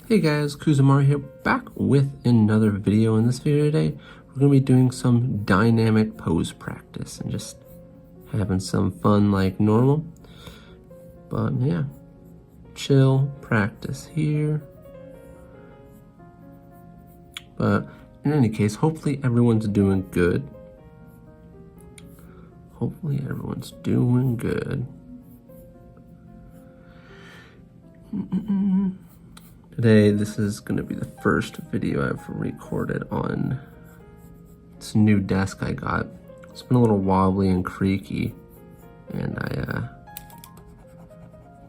Hey guys, KUZO here, back with another video. In this video today, we're going to be doing some dynamic pose practice and just having some fun like normal. But yeah, chill practice here. But in any case, hopefully everyone's doing good. Hopefully everyone's doing good. Today, this is going to be the first video I've recorded on this new desk I got. It's been a little wobbly and creaky, and I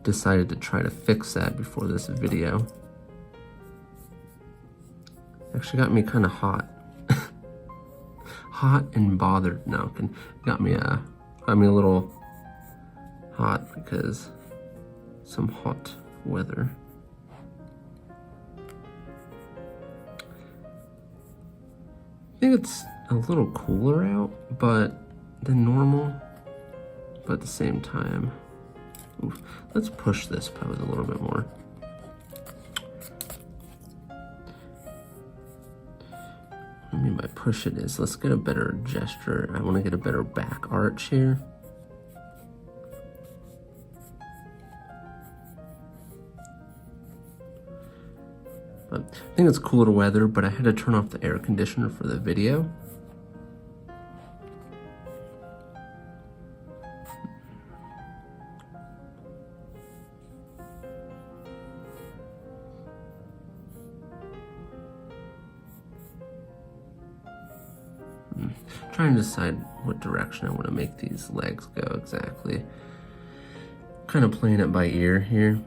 decided to try to fix that before this video. It actually got me kind of hot. Hot and bothered. No, got me a little hot because some hot weather. I think it's a little cooler out than normal, but at the same time, let's push this pose a little bit more. What I mean by push it is, let's get a better gesture. I want to get a better back arch here. But I think it's cooler weather, but I had to turn off the air conditioner for the video. Trying to decide what direction I want to make these legs go exactly. Kind of playing it by ear here.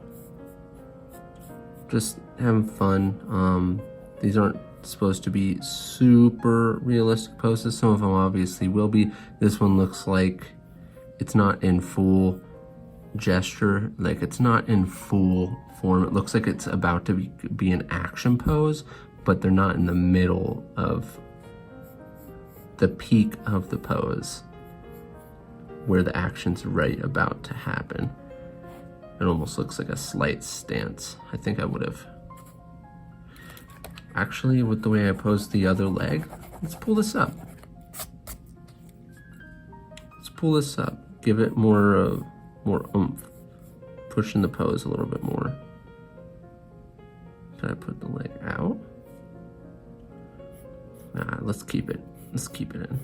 Just having fun. These aren't supposed to be super realistic poses. Some of them obviously will be. This one looks like it's not in full gesture, like it's not in full form. It looks like it's about to be an action pose, but they're not in the middle of the peak of the pose where the action's right about to happen. It almost looks like a slight stance. I think I would have actually, with the way I posed the other leg, let's pull this up. Let's pull this up. Give it more oomph. Pushing the pose a little bit more. Can I put the leg out? Nah, let's keep it. Let's keep it in.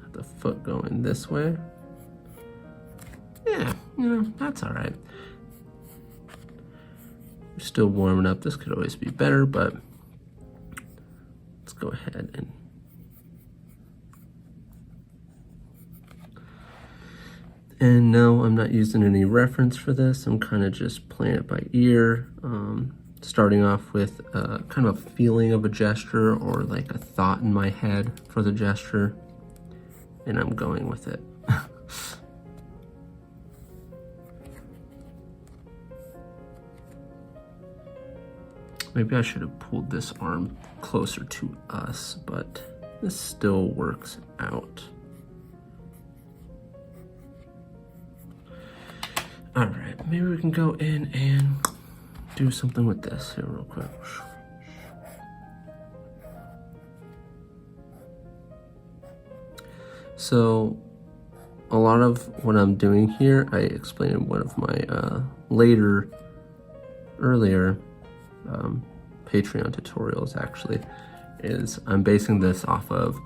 Have the foot going this way. Yeah, that's all right. We're still warming up. This could always be better, but let's go ahead and no, I'm not using any reference for this. I'm kind of just playing it by ear. Starting off with kind of a feeling of a gesture or like a thought in my head for the gesture, and I'm going with it. Maybe I should have pulled this arm closer to us, but this still works out. All right, maybe we can go in and do something with this here real quick. So a lot of what I'm doing here, I explained in one of my earlier Patreon tutorials actually, is I'm basing this off of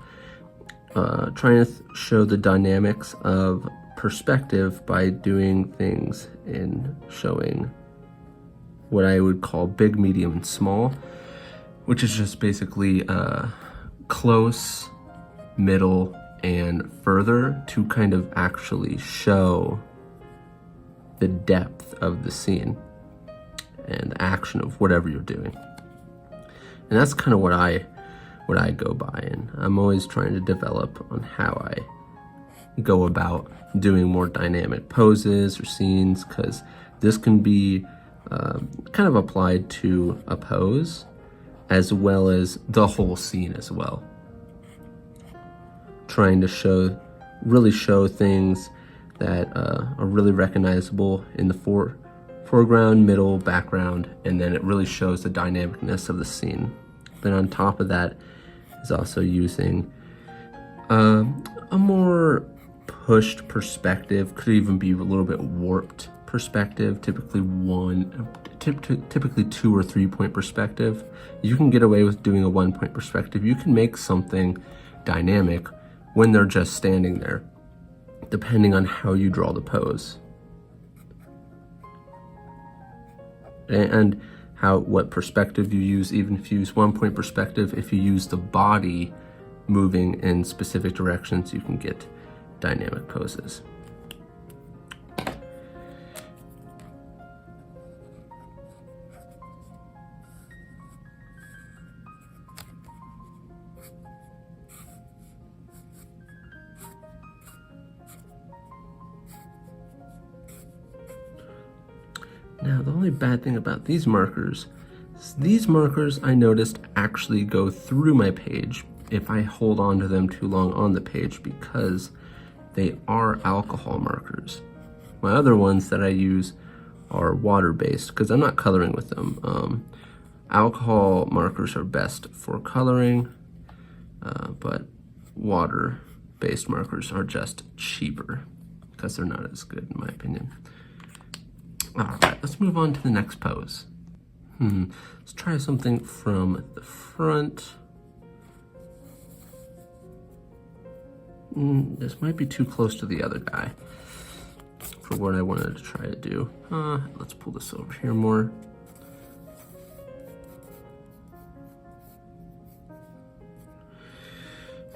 trying to show the dynamics of perspective by doing things in showing what I would call big, medium, and small, which is just basically close, middle, and further to kind of actually show the depth of the scene and the action of whatever you're doing. And that's kind of what I go by, and I'm always trying to develop on how I go about doing more dynamic poses or scenes, because this can be kind of applied to a pose as well as the whole scene as well. Trying to really show things that are really recognizable in the foreground, middle, background, and then it really shows the dynamicness of the scene. Then on top of that is also using a more pushed perspective, could even be a little bit warped perspective, typically 2 or 3 point perspective. You can get away with doing a 1 point perspective. You can make something dynamic when they're just standing there, depending on how you draw the pose. And what perspective you use. Even if you use 1 point perspective, if you use the body moving in specific directions, you can get dynamic poses. Now, the only bad thing about these markers is these markers, I noticed, actually go through my page if I hold on to them too long on the page, because they are alcohol markers. My other ones that I use are water-based because I'm not coloring with them. Alcohol markers are best for coloring, but water-based markers are just cheaper because they're not as good in my opinion. All right, let's move on to the next pose. Let's try something from the front. This might be too close to the other guy for what I wanted to try to do. Let's pull this over here more.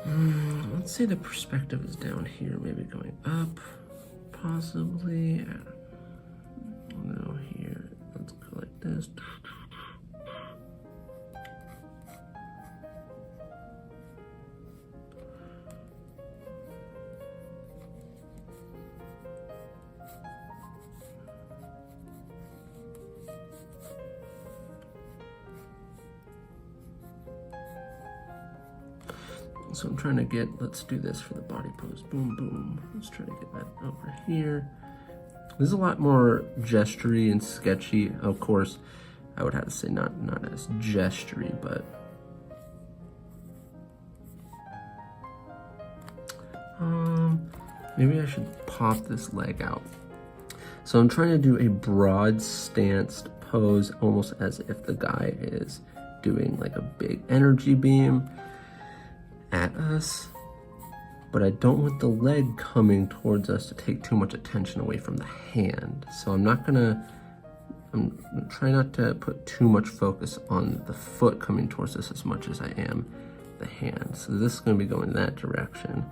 Let's say the perspective is down here, maybe going up, possibly. No, here. Let's go like this. So I'm trying to get, let's do this for the body pose. Boom, boom. Let's try to get that over here. This is a lot more gestury and sketchy. Of course, I would have to say not as gestury, but maybe I should pop this leg out. So I'm trying to do a broad stanced pose, almost as if the guy is doing like a big energy beam at us, but I don't want the leg coming towards us to take too much attention away from the hand. So I'm trying not to put too much focus on the foot coming towards us as much as I am the hand. So this is going to be going in that direction.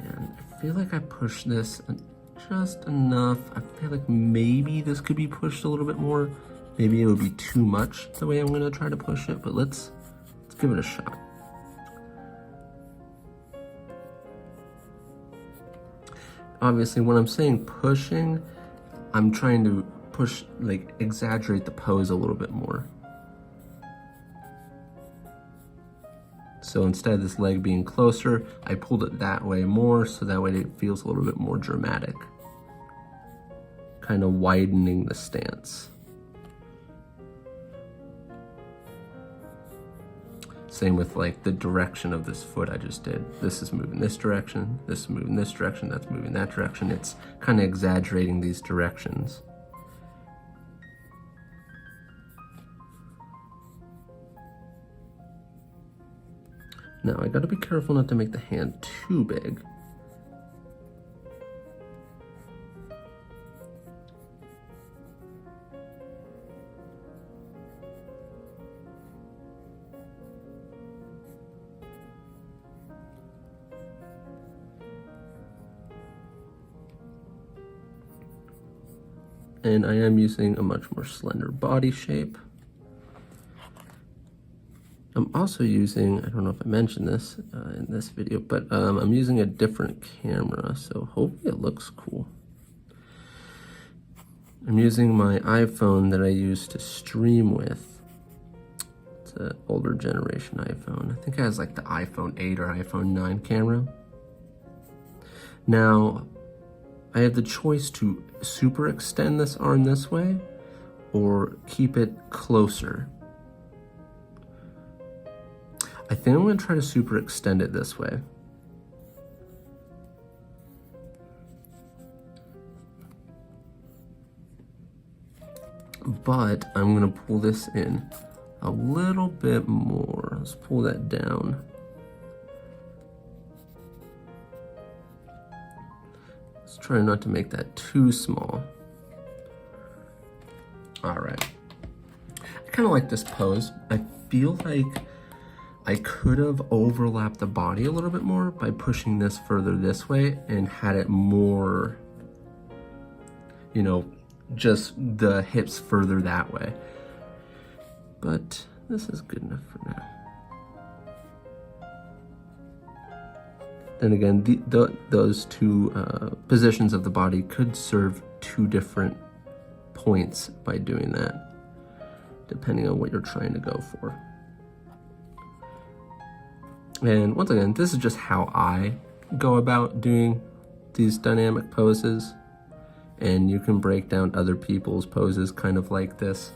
And I feel like I pushed this just enough. I feel like maybe this could be pushed a little bit more. Maybe it would be too much the way I'm going to try to push it, but let's give it a shot. Obviously, when I'm saying pushing, I'm trying to push, like exaggerate the pose a little bit more. So instead of this leg being closer, I pulled it that way more, so that way it feels a little bit more dramatic. Kind of widening the stance. Same with like the direction of this foot I just did. This is moving this direction, this is moving this direction, that's moving that direction. It's kind of exaggerating these directions. Now I gotta be careful not to make the hand too big. And I am using a much more slender body shape. I'm also using, I don't know if I mentioned this in this video, but I'm using a different camera, so hopefully it looks cool. I'm using my iPhone that I used to stream with. It's an older generation iPhone. I think it has like the iPhone 8 or iPhone 9 camera. Now, I have the choice to super extend this arm this way or keep it closer. I think I'm going to try to super extend it this way. But I'm going to pull this in a little bit more. Let's pull that down. Let's try not to make that too small. All right. I kind of like this pose. I feel like I could have overlapped the body a little bit more by pushing this further this way and had it more, you know, just the hips further that way. But this is good enough for now. Then again, those two positions of the body could serve two different points by doing that, depending on what you're trying to go for. And once again, this is just how I go about doing these dynamic poses. And you can break down other people's poses kind of like this,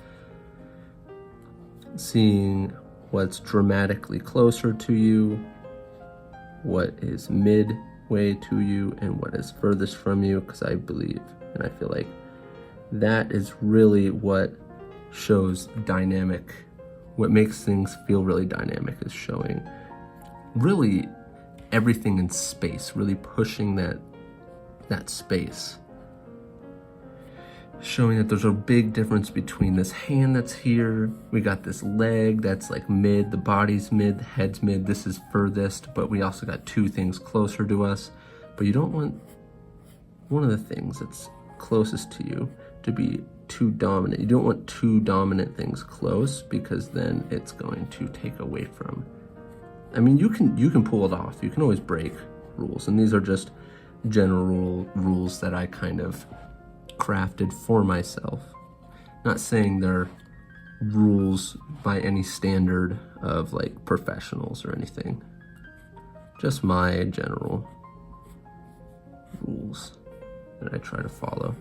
seeing what's dramatically closer to you, what is midway to you, and what is furthest from you, because I believe and I feel like that is really what shows dynamic, what makes things feel really dynamic, is showing really everything in space, really pushing that space. Showing that there's a big difference between this hand that's here, we got this leg that's like mid, the body's mid, the head's mid, this is furthest, but we also got two things closer to us. But you don't want one of the things that's closest to you to be too dominant. You don't want two dominant things close, because then it's going to take away from. I mean, you can pull it off. You can always break rules, and these are just general rules that I kind of crafted for myself. Not saying they're rules by any standard of like professionals or anything. Just my general rules that I try to follow.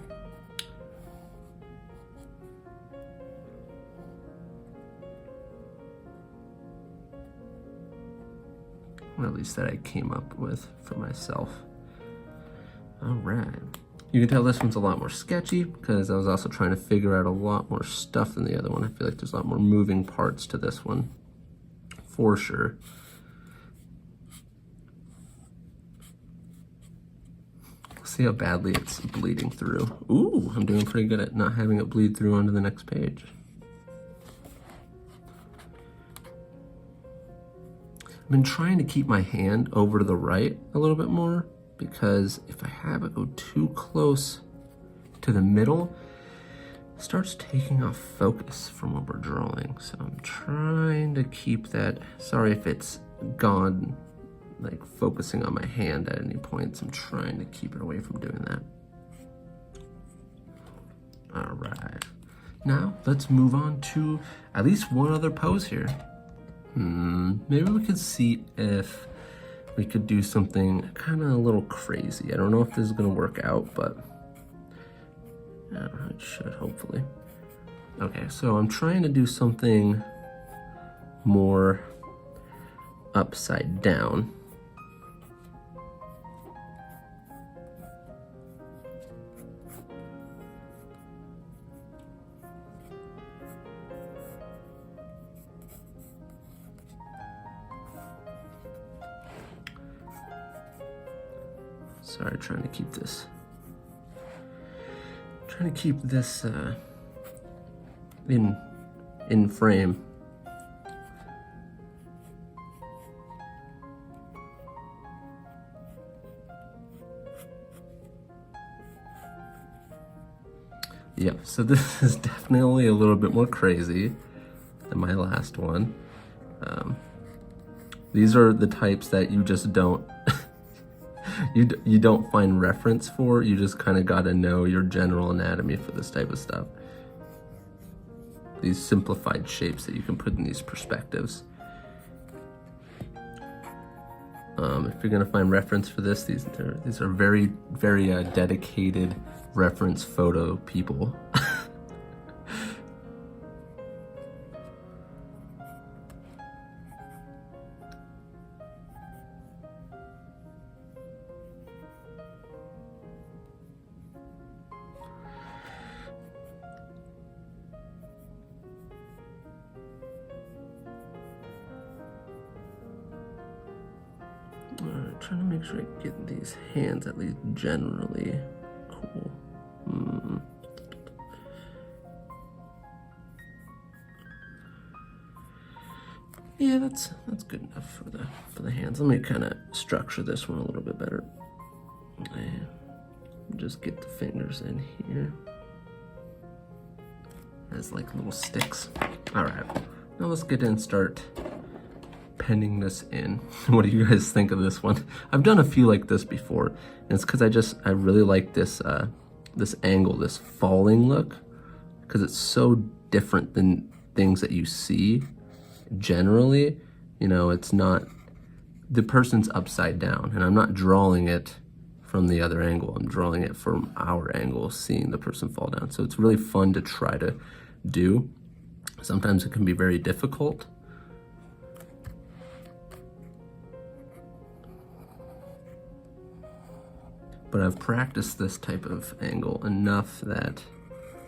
Or at least that I came up with for myself. All right. You can tell this one's a lot more sketchy because I was also trying to figure out a lot more stuff than the other one. I feel like there's a lot more moving parts to this one, for sure. See how badly it's bleeding through. Ooh, I'm doing pretty good at not having it bleed through onto the next page. I've been trying to keep my hand over to the right a little bit more, because if I have it go too close to the middle, it starts taking off focus from what we're drawing. So I'm trying to keep that. Sorry if it's gone, like focusing on my hand at any points. I'm trying to keep it away from doing that. All right. Now let's move on to at least one other pose here. Maybe we could see if we could do something kind of a little crazy. I don't know if this is gonna work out, but yeah, it should, hopefully. Okay, so I'm trying to do something more upside down. Sorry, trying to keep this in frame. Yep, so this is definitely a little bit more crazy than my last one. These are the types that you just don't you don't find reference for. You just kind of got to know your general anatomy for this type of stuff. These simplified shapes that you can put in these perspectives. If you're gonna find reference for this, these are very, very dedicated reference photo people. Trying to make sure I get these hands at least generally cool. Yeah, that's good enough for the hands. Let me kind of structure this one a little bit better. Just get the fingers in here as like little sticks. All right, now let's get in and start penning this in. What do you guys think of this one? I've done a few like this before, and it's because I really like this this angle, this falling look, because it's so different than things that you see generally. You know, it's not, the person's upside down, and I'm not drawing it from the other angle. I'm drawing it from our angle, seeing the person fall down. So it's really fun to try to do. Sometimes it can be very difficult. But I've practiced this type of angle enough that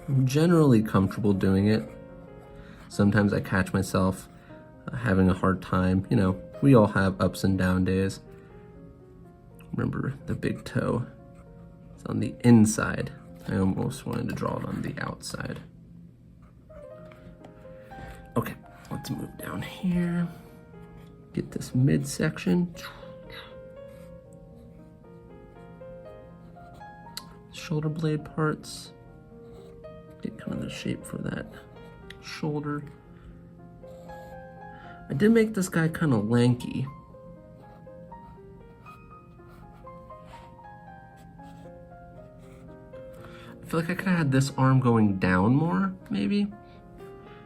I'm generally comfortable doing it. Sometimes I catch myself having a hard time. You know, we all have ups and down days. Remember the big toe? It's on the inside. I almost wanted to draw it on the outside. Okay, let's move down here. Get this midsection. Shoulder blade parts. Get kind of the shape for that shoulder. I did make this guy kind of lanky. I feel like I could have had this arm going down more, maybe,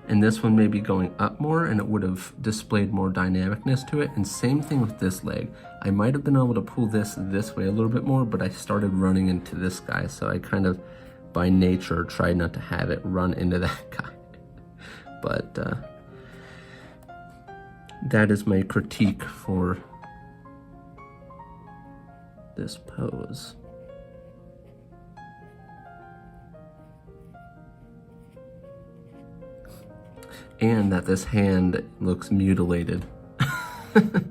and this one maybe going up more, and it would have displayed more dynamicness to it. And same thing with this leg. I might have been able to pull this way a little bit more, but I started running into this guy, so I kind of, by nature, tried not to have it run into that guy. But that is my critique for this pose. And that this hand looks mutilated. Let's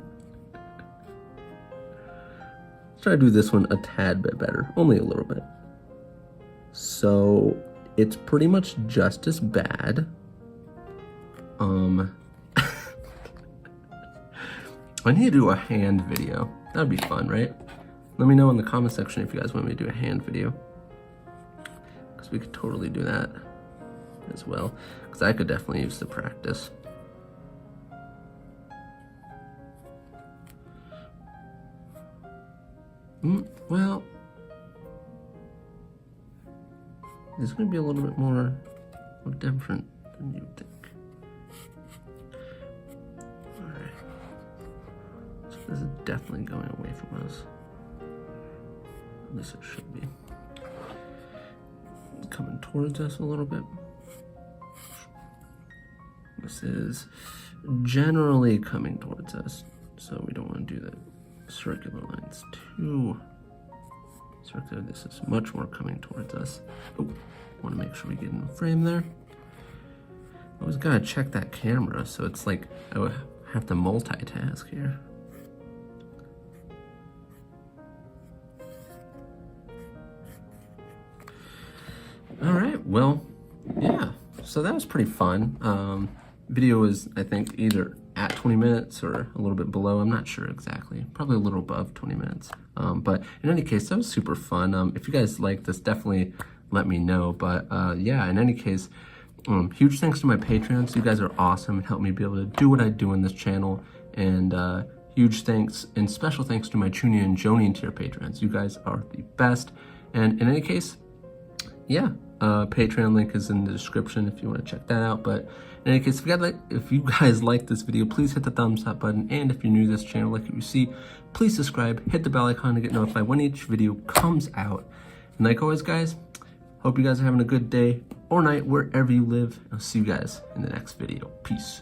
try to do this one a tad bit better, only a little bit. So it's pretty much just as bad. I need to do a hand video. That'd be fun, right? Let me know in the comment section if you guys want me to do a hand video, because we could totally do that as well, because I could definitely use the practice. Well, it's going to be a little bit more different than you think. Alright. So this is definitely going away from us. At least it should be. It's coming towards us a little bit. This is generally coming towards us, so we don't want to do the circular lines too circular. This is much more coming towards us. Oh, want to make sure we get in the frame there. I always gotta check that camera, so it's like I would have to multitask here. All right, well, yeah, so that was pretty fun. Video is, I think, either at 20 minutes or a little bit below. I'm not sure exactly. Probably a little above 20 minutes. But in any case, that was super fun. If you guys like this, definitely let me know. But yeah, in any case, huge thanks to my Patreons. You guys are awesome and help me be able to do what I do in this channel. And huge thanks and special thanks to my Chunia and Jonian tier Patreons. You guys are the best. And in any case, yeah, Patreon link is in the description if you want to check that out. But in any case, if you guys like this video, please hit the thumbs up button. And if you're new to this channel, like you see, please subscribe, hit the bell icon to get notified when each video comes out. And like always, guys, hope you guys are having a good day or night wherever you live. I'll see you guys in the next video. Peace.